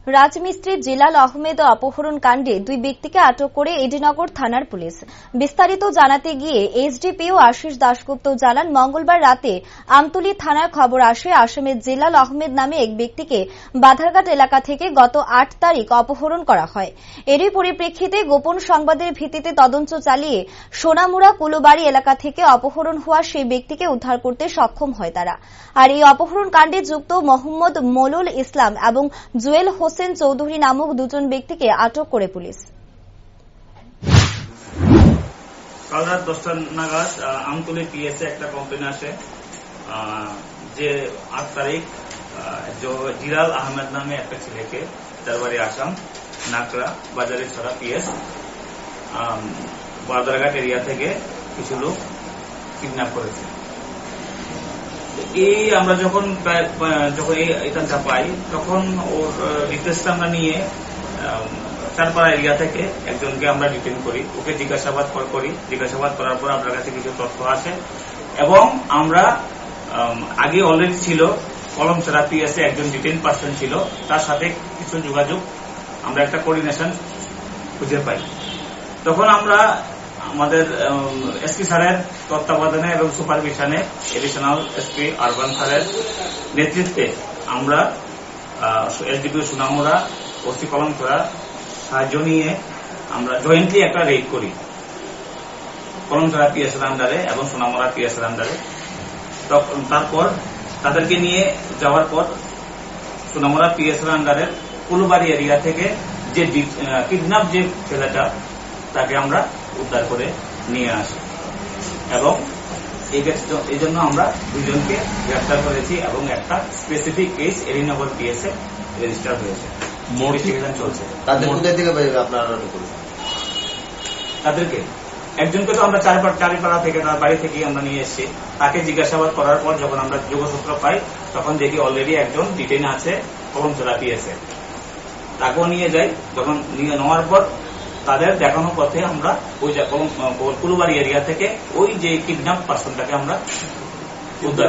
রাজমিস্ত্রি জিলাল আহমেদ অপহরণ কাণ্ডে দুই ব্যক্তিকে আটক করে এডিনগর থানার পুলিশ। বিস্তারিত জানাতে গিয়ে এসডিপিও আশিস দাশগুপ্ত জানান, মঙ্গলবার রাতে আমতলী থানার খবর আসে আসামের জিলাল আহমেদ নামে এক ব্যক্তিকে বাধারঘাট এলাকা থেকে গত ৮ তারিখ অপহরণ করা হয়। এরই পরিপ্রেক্ষিতে গোপন সংবাদের ভিত্তিতে তদন্ত চালিয়ে সোনামুড়া কুলোবাড়ি এলাকা থেকে অপহরণ হওয়া সেই ব্যক্তিকে উদ্ধার করতে সক্ষম হয় তারা। আর এই অপহরণ কাণ্ডে যুক্ত মোহাম্মদ মলুল ইসলাম এবং জুয়েল হোসেন চৌধুরী নামক দুজন ব্যক্তিকে আটক করে পুলিশ। কাল রাত 10টা নাগাদ আমতলী পিএসএ একটা কমপ্লেন আসে যে 8 তারিখ জিলাল আহমেদ নামে একটা ছেলেকে, তার বাড়ি আসাম নাকড়া বাজারের ছড়া পিএস বাদারঘাট এরিয়া থেকে কিছু লোক কিডন্যাপ করেছে। এই আমরা যখন এখানটা পাই তখন ওর ডিটেলসটা আমরা নিয়ে চারপাড়া এরিয়া থেকে একজনকে আমরা ডিটেইন করি, ওকে জিজ্ঞাসাবাদ করার পর আপনার কাছে কিছু তথ্য আসে এবং আমরা আগে অলরেডি ছিল কলমছড়া পিএসএ একজন ডিটেইন পার্সন ছিল, তার সাথে কিছু যোগাযোগ আমরা একটা কোঅর্ডিনেশন খুঁজে পাই। তখন আমরা আমাদের এসপি স্যারের তত্ত্বাবধানে এবং সুপারভিশনে এডিশনাল এসপি আরবান স্যারের নেতৃত্বে আমরা এসডিপিও সোনামুড়া ওসি কলমছড়া সাহায্য নিয়ে আমরা জয়েন্টলি একটা রেড করি কলমছড়া পিএস এর আন্ডারে এবং সোনামুড়া পিএস এর আন্ডারে। তারপর তাদেরকে নিয়ে যাওয়ার পর সোনামুড়া পিএস এর আন্ডারের কুলবাড়ি এরিয়া থেকে যে কিডন্যাপ যে ছেলেটা তাকে আমরা উদ্ধার করে নিয়ে আসি এবং এই জন্য আমরা দুজনকে গ্রেফতার করেছি এবং একটা স্পেসিফিক কেস এডিনগর পিএসএ রেজিস্টার হয়েছে, ইনভেস্টিগেশন চলছে। তাদেরকে একজনকে তো আমরা চারিপাড়া থেকে তার বাড়ি থেকে আমরা নিয়ে এসেছি, তাকে জিজ্ঞাসাবাদ করার পর যখন আমরা যোগসূত্র পাই তখন দেখি অলরেডি একজন ডিটেইন আছে কলমছড়া পিএসএ, তাকেও নিয়ে যাই। যখন নিয়ে নেওয়ার পর তাদের দেখানো পথে আমরা ওই কুলবাড়ি এরিয়া থেকে ওই যে কিডন্যাপ পার্সনটাকে আমরা উদ্ধার